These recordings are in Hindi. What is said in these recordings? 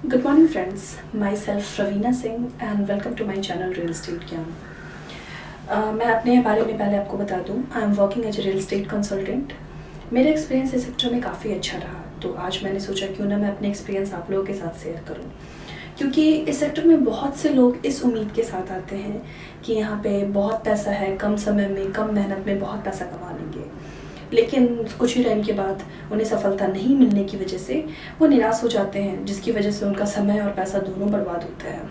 Good morning friends, myself Ravina Singh and welcome to my channel Real Estate Gyaan। मैं अपने बारे में पहले आपको बता दूं, I am working as a real estate consultant. मेरा एक्सपीरियंस इस सेक्टर में काफ़ी अच्छा रहा, तो आज मैंने सोचा क्यों ना मैं अपने एक्सपीरियंस आप लोगों के साथ शेयर करूं, क्योंकि इस सेक्टर में बहुत से लोग इस उम्मीद के साथ आते हैं कि यहाँ पे बहुत पैसा है, कम समय में कम मेहनत में बहुत पैसा कमा लेंगे, लेकिन कुछ ही टाइम के बाद उन्हें सफलता नहीं मिलने की वजह से वो निराश हो जाते हैं, जिसकी वजह से उनका समय और पैसा दोनों बर्बाद होता है।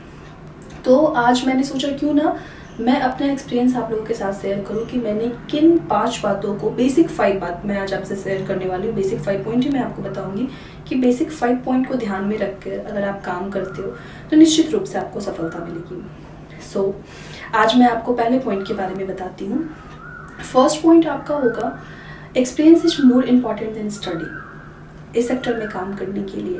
तो आज मैंने सोचा क्यों ना मैं अपना एक्सपीरियंस आप लोगों के साथ शेयर करूं कि मैंने किन 5 बातों को, बेसिक 5 बात मैं आज आपसे शेयर करने वाली हूँ। बेसिक 5 पॉइंट ही मैं आपको बताऊंगी कि बेसिक 5 पॉइंट को ध्यान में रखकर अगर आप काम करते हो तो निश्चित रूप से आपको सफलता मिलेगी। सो आज मैं आपको पहले पॉइंट के बारे में बताती हूँ। फर्स्ट पॉइंट आपका होगा, experience is more important than study. इस सेक्टर में काम करने के लिए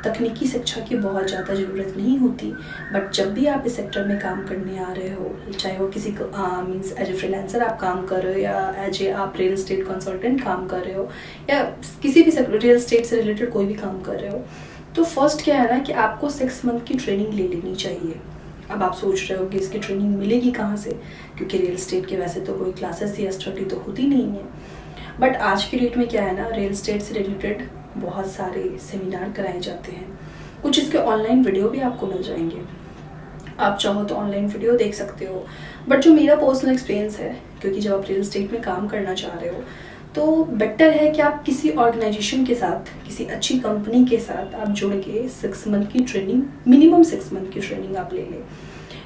तकनीकी शिक्षा की बहुत ज़्यादा ज़रूरत नहीं होती, बट जब भी आप इस सेक्टर में काम करने आ रहे हो, चाहे वो किसी को मीन्स एज ए फ्रीलांसर आप काम कर रहे हो या एज ए आप रियल एस्टेट कंसल्टेंट काम कर रहे हो या किसी भी सेक्टर रियल एस्टेट से रिलेटेड कोई भी काम कर रहे हो, तो फर्स्ट क्या है ना कि आपको 6 मंथ की ट्रेनिंग ले लेनी चाहिए। अब आप सोच रहे हो कि इसकी ट्रेनिंग मिलेगी कहाँ से, क्योंकि रियल एस्टेट के वैसे तो कोई क्लासेस या स्टडी तो होती नहीं है, बट आज की डेट में क्या है ना, रियल एस्टेट से रिलेटेड बहुत सारे सेमिनार कराए जाते हैं। कुछ इसके ऑनलाइन वीडियो भी आपको मिल जाएंगे, आप चाहो तो ऑनलाइन वीडियो देख सकते हो। बट जो मेरा पर्सनल एक्सपीरियंस है, क्योंकि जब आप रियल एस्टेट में काम करना चाह रहे हो तो बेटर है कि आप किसी ऑर्गेनाइजेशन के साथ, किसी अच्छी कंपनी के साथ आप जुड़ के 6 मंथ की ट्रेनिंग, मिनिमम 6 मंथ की ट्रेनिंग आप ले लें,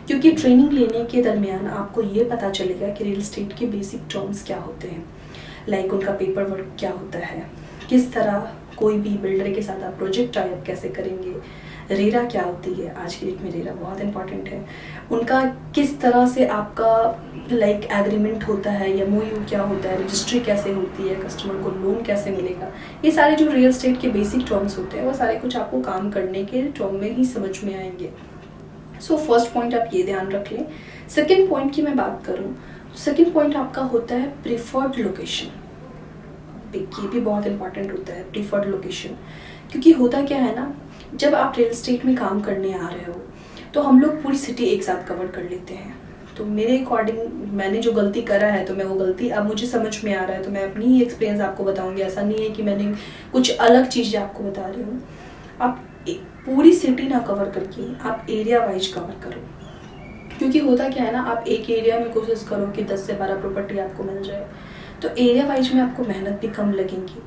क्योंकि ट्रेनिंग लेने के दरमियान आपको ये पता चलेगा कि रियल एस्टेट के बेसिक टर्म्स क्या होते हैं, लाइक उनका पेपर वर्क क्या होता है, किस तरह कोई भी बिल्डर के साथ आप प्रोजेक्ट टाइप कैसे करेंगे, रेरा क्या होती है, आज की डेट में रेरा बहुत इंपॉर्टेंट है, उनका किस तरह से आपका लाइक एग्रीमेंट होता है या MOU क्या होता है, रजिस्ट्री कैसे होती है, कस्टमर को लोन कैसे मिलेगा, ये सारे जो रियल एस्टेट के बेसिक टर्म्स होते हैं वो सारे कुछ आपको काम करने के टर्म में ही समझ में आएंगे। सो फर्स्ट पॉइंट आप ये ध्यान रख लें। सेकेंड पॉइंट की मैं बात करूँ, सेकेंड पॉइंट आपका होता है प्रीफर्ड लोकेशन। ये भी बहुत इंपॉर्टेंट होता है, प्रीफर्ड लोकेशन, क्योंकि होता क्या है ना, जब आप रियल एस्टेट में काम करने आ रहे हो तो हम लोग पूरी सिटी एक साथ कवर कर लेते हैं। तो मेरे अकॉर्डिंग मैंने जो गलती करा है, तो मैं वो गलती अब मुझे समझ में आ रहा है तो मैं अपनी ही एक्सपीरियंस आपको बताऊंगी। ऐसा नहीं है कि मैंने कुछ अलग चीज़ें आपको बता रही हूँ। आप पूरी सिटी ना कवर करके आप एरिया वाइज कवर करो, क्योंकि होता क्या है ना, आप एक एरिया में कोशिश करो कि 10 से 12 प्रॉपर्टी आपको मिल जाए, तो एरिया वाइज में आपको मेहनत भी कम लगेगी,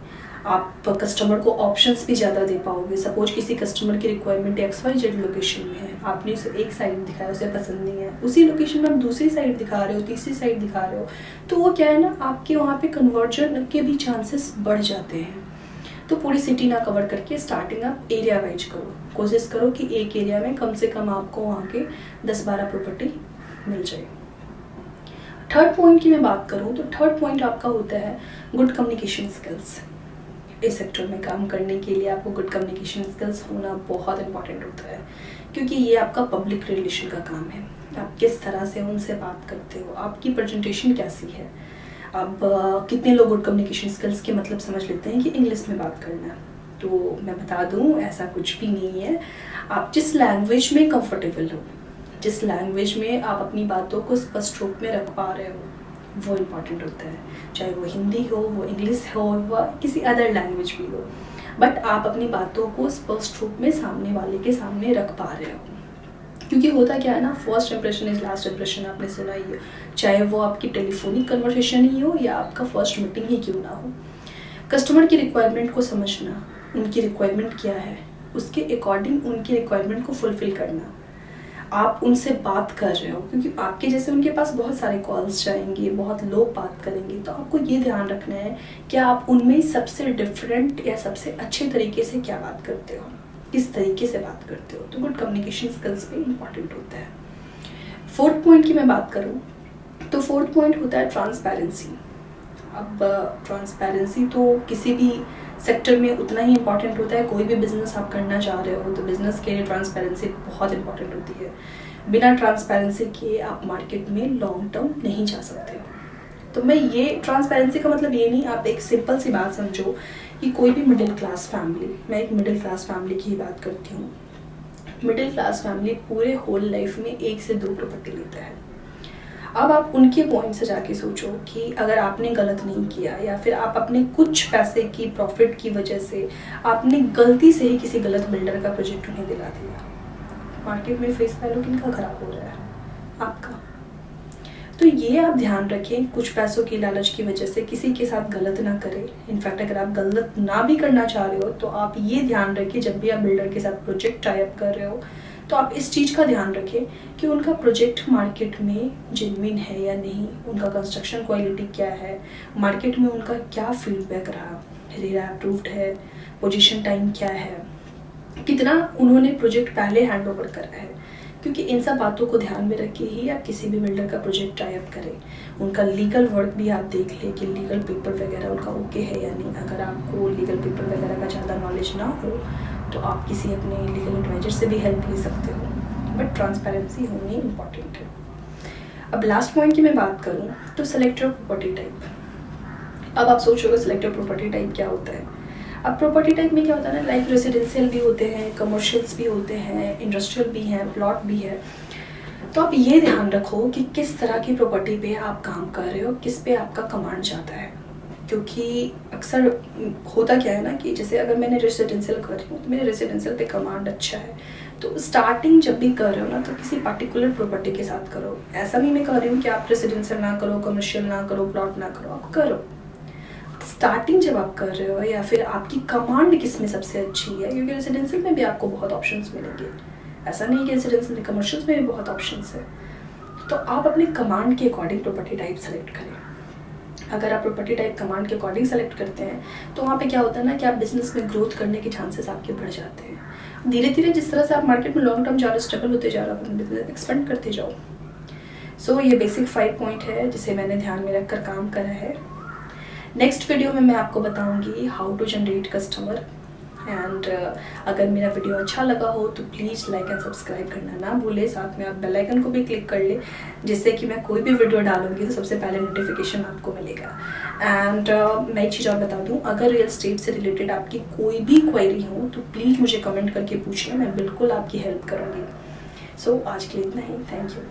आप कस्टमर को ऑप्शंस भी ज़्यादा दे पाओगे। सपोज किसी कस्टमर की रिक्वायरमेंट XYZ लोकेशन में है, आपने उसे एक साइड दिखाया, उसे पसंद नहीं है, उसी लोकेशन में आप दूसरी साइड दिखा रहे हो, तीसरी साइड दिखा रहे हो, तो वो क्या है ना, आपके वहाँ पे कन्वर्जन के भी चांसेस बढ़ जाते हैं। तो पूरी सिटी ना कवर करके स्टार्टिंग आप एरिया वाइज करो, कोशिश करो कि एक एरिया में कम से कम आपको वहाँ के 10-12 प्रॉपर्टी मिल जाए। थर्ड पॉइंट की मैं बात करूँ तो थर्ड पॉइंट आपका होता है गुड कम्युनिकेशन स्किल्स। इस सेक्टर में काम करने के लिए आपको गुड कम्युनिकेशन स्किल्स होना बहुत इंपॉर्टेंट होता है, क्योंकि ये आपका पब्लिक रिलेशन का काम है। आप किस तरह से उनसे बात करते हो, आपकी प्रेजेंटेशन कैसी है। अब कितने लोग गुड कम्युनिकेशन स्किल्स के मतलब समझ लेते हैं कि इंग्लिश में बात करना, तो मैं बता दूं ऐसा कुछ भी नहीं है। आप जिस लैंग्वेज में कंफर्टेबल हो, जिस लैंग्वेज में आप अपनी बातों को स्पष्ट रूप में रख पा रहे हो, वो इम्पॉर्टेंट होता है। चाहे वो हिंदी हो, वो इंग्लिश हो, वो किसी अदर लैंग्वेज भी हो, बट आप अपनी बातों को स्पष्ट रूप में सामने वाले के सामने रख पा रहे हो। क्योंकि होता क्या है ना, first impression is last impression, आपने सुना ही है, चाहे वो आपकी टेलीफोनिक कन्वर्सेशन ही हो या आपका फर्स्ट मीटिंग ही क्यों ना हो। कस्टमर की रिक्वायरमेंट को समझना, उनकी रिक्वायरमेंट क्या है, उसके अकॉर्डिंग उनकी रिक्वायरमेंट को फुलफिल करना। आप उनसे बात कर रहे हो, क्योंकि आपके जैसे उनके पास बहुत सारे कॉल्स जाएंगे, बहुत लोग बात करेंगे, तो आपको ये ध्यान रखना है कि आप उनमें सबसे डिफरेंट या सबसे अच्छे तरीके से क्या बात करते हो, किस तरीके से बात करते हो। तो गुड कम्युनिकेशन स्किल्स भी इम्पॉर्टेंट होता है। फोर्थ पॉइंट की मैं बात करूँ तो फोर्थ पॉइंट होता है ट्रांसपेरेंसी। अब ट्रांसपेरेंसी तो किसी भी सेक्टर में उतना ही इम्पॉर्टेंट होता है। कोई भी बिजनेस आप करना चाह रहे हो तो बिजनेस के लिए ट्रांसपेरेंसी बहुत इंपॉर्टेंट होती है। बिना ट्रांसपेरेंसी के आप मार्केट में लॉन्ग टर्म नहीं जा सकते हो। तो मैं ये ट्रांसपेरेंसी का मतलब ये नहीं, आप एक सिंपल सी बात समझो कि कोई भी मिडिल क्लास फैमिली, मैं एक मिडिल क्लास फैमिली की ही बात करती हूँ, मिडिल क्लास फैमिली पूरे होल लाइफ में 1 से 2 प्रॉपर्टी लेता है। अब आप उनके पॉइंट से जाके सोचो कि अगर आपने गलत नहीं किया या फिर आप अपने कुछ पैसे की प्रॉफिट की वजह से आपने गलती से ही किसी गलत बिल्डर का प्रोजेक्ट उन्हें दिला दिया, मार्केट में फेस वैल्यू किनका खराब हो रहा है? आपका। तो ये आप ध्यान रखें, कुछ पैसों की लालच की वजह से किसी के साथ गलत ना करें। इनफैक्ट अगर आप गलत ना भी करना चाह रहे हो तो आप ये ध्यान रखें, जब भी आप बिल्डर के साथ प्रोजेक्ट टाई अप कर रहे हो तो आप इस चीज़ का ध्यान रखें कि उनका प्रोजेक्ट मार्केट में जेन्युइन है या नहीं, उनका कंस्ट्रक्शन क्वालिटी क्या है, मार्केट में उनका क्या फीडबैक रहा, रेरा अप्रूव्ड है, पोजीशन टाइम क्या है, कितना उन्होंने प्रोजेक्ट पहले हैंड ओवर करा है। क्योंकि इन सब बातों को ध्यान में रख के ही आप किसी भी बिल्डर का प्रोजेक्ट टाई अप करें। उनका लीगल वर्क भी आप देख लें कि लीगल पेपर वगैरह उनका ओके है या नहीं। अगर आपको लीगल पेपर वगैरह का ज़्यादा नॉलेज ना हो तो आप किसी अपने लीगल एडवाइजर से भी हेल्प ले सकते हो, बट ट्रांसपेरेंसी होनी इम्पॉर्टेंट है। अब लास्ट पॉइंट की मैं बात करूँ तो सेलेक्टर प्रॉपर्टी टाइप। अब आप सोचोगे सेलेक्टर प्रॉपर्टी टाइप क्या होता है? अब प्रॉपर्टी टाइप में क्या होता है ना, लाइक रेजिडेंशियल भी होते हैं, कमर्शियल्स भी होते हैं, इंडस्ट्रियल भी हैं, प्लॉट भी है। तो आप ये ध्यान रखो कि किस तरह की प्रॉपर्टी पे आप काम कर रहे हो, किस पे आपका कमांड जाता है। क्योंकि अक्सर होता क्या है ना कि जैसे अगर मैंने रेजिडेंशियल कर रही हूँ तो मेरे रेजिडेंशियल पे कमांड अच्छा है, तो स्टार्टिंग जब भी कर रहे हो ना तो किसी पर्टिकुलर प्रॉपर्टी के साथ करो। ऐसा नहीं मैं कह रही हूँ कि आप रेजिडेंशियल ना करो, कमर्शियल ना करो, प्लॉट ना करो, आप करो। स्टार्टिंग जब आप कर रहे हो या फिर आपकी कमांड किस में सबसे अच्छी है, क्योंकि रेजिडेंशियल में भी आपको बहुत ऑप्शंस मिलेंगे, ऐसा नहीं कि रेजिडेंशियल कमर्शियल्स में भी बहुत ऑप्शंस है। तो आप अपने कमांड के अकॉर्डिंग प्रॉपर्टी टाइप सेलेक्ट करें। अगर आप प्रॉपर्टी टाइप कमांड के अकॉर्डिंग सेलेक्ट करते हैं तो वहाँ पे क्या होता है ना कि आप बिजनेस में ग्रोथ करने के चांसेस आपके बढ़ जाते हैं। धीरे धीरे जिस तरह से आप मार्केट में लॉन्ग टर्म जा रहे हो, स्टेबल होते जा रहे हो, अपने बिजनेस एक्सपेंड करते जाओ। सो ये बेसिक 5 पॉइंट है जिसे मैंने ध्यान में रखकर काम करा है। नेक्स्ट वीडियो में मैं आपको बताऊंगी how to generate customer. And अगर मेरा वीडियो अच्छा लगा हो तो प्लीज़ लाइक एंड सब्सक्राइब करना ना भूले। साथ में आप बेल आइकन को भी क्लिक कर ले, जिससे कि मैं कोई भी वीडियो डालूंगी तो सबसे पहले नोटिफिकेशन आपको मिलेगा। एंड मैं एक चीज़ और बता दूं, अगर रियल एस्टेट से रिलेटेड आपकी कोई भी क्वेरी हो तो प्लीज़ मुझे कमेंट करके पूछना, मैं बिल्कुल आपकी हेल्प करूँगी। सो आज के लिए इतना ही, थैंक यू।